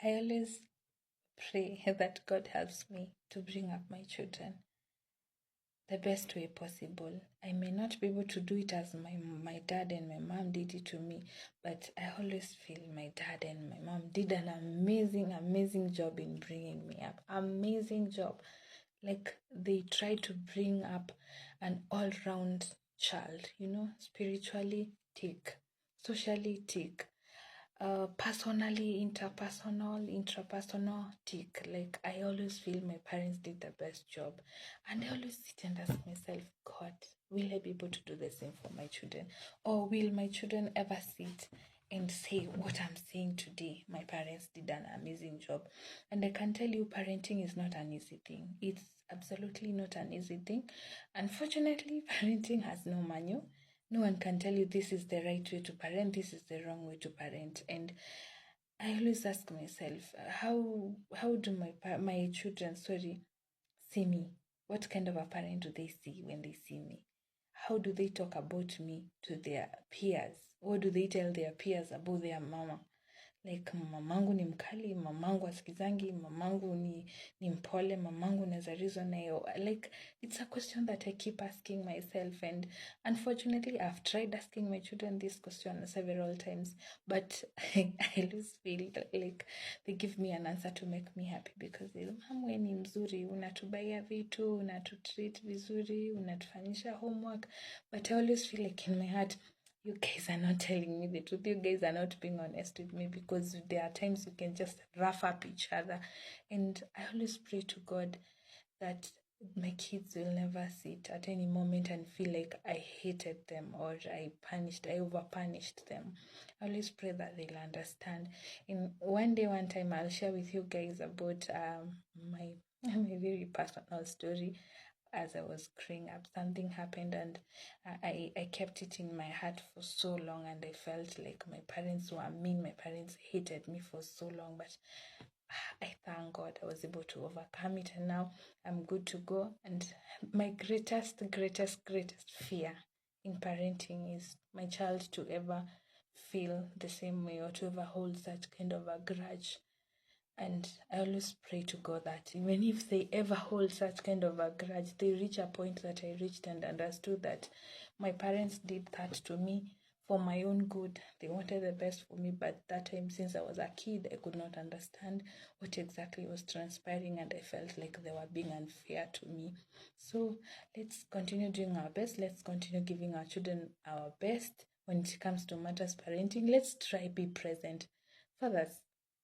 I always pray that God helps me to bring up my children the best way possible. I may not be able to do it as my dad and my mom did it to me, but I always feel my dad and my mom did an amazing job in bringing me up. Amazing job. Like they tried to bring up an all-round child, spiritually tick, socially tick, personally, interpersonal, intrapersonal, tick. Like I always feel my parents did the best job, and I always sit and ask myself, God, will I be able to do the same for my children, or will my children ever sit and say what I'm saying today? My parents did an amazing job, and I can tell you, parenting is not an easy thing. It's absolutely not an easy thing. Unfortunately, parenting has no manual. No one can tell you this is the right way to parent, this is the wrong way to parent. And I always ask myself, how do my children see me? What kind of a parent do they see when they see me? How do they talk about me to their peers? What do they tell their peers about their mama? Like mamangu ni mkali, mamangu asikizangi, mamangu ni mpole, mamangu naweza reason nayo. Like it's a question that I keep asking myself, and unfortunately I've tried asking my children this question several times, but I always feel like they give me an answer to make me happy, because mama wewe ni mzuri, unatubaia vitu, unatutreat vizuri, unatufanyisha homework, but I always feel like in my heart, you guys are not telling me the truth. You guys are not being honest with me, because there are times you can just rough up each other. And I always pray to God that my kids will never sit at any moment and feel like I hated them or I over-punished them. I always pray that they'll understand. In one time, I'll share with you guys about my very personal story. As I was growing up, something happened, and I kept it in my heart for so long, and I felt like my parents were mean. My parents hated me for so long, but I thank God I was able to overcome it, and now I'm good to go. And my greatest fear in parenting is my child to ever feel the same way, or to ever hold such kind of a grudge. And I always pray to God that even if they ever hold such kind of a grudge, they reach a point that I reached and understood that my parents did that to me for my own good. They wanted the best for me, but that time, since I was a kid, I could not understand what exactly was transpiring, and I felt like they were being unfair to me. So let's continue doing our best. Let's continue giving our children our best when it comes to matters parenting. Let's try be present. Fathers,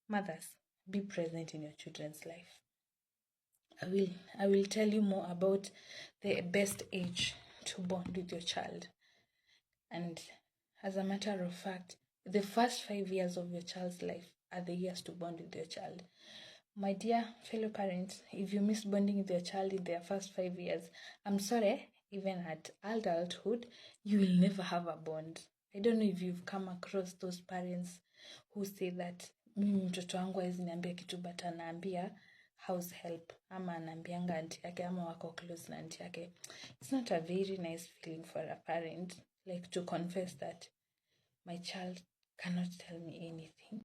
mothers, be present in your children's life. I will tell you more about the best age to bond with your child. And as a matter of fact, the first 5 years of your child's life are the years to bond with your child. My dear fellow parents, if you miss bonding with your child in their first 5 years, I'm sorry, even at adulthood, you will never have a bond. I don't know if you've come across those parents who say that mimi mtoto wangu hawezi niambia kitu, but anaambia house help, ama anaambianga auntie yake, ama wako close na auntie yake. It's not a very nice feeling for a parent, like to confess that my child cannot tell me anything.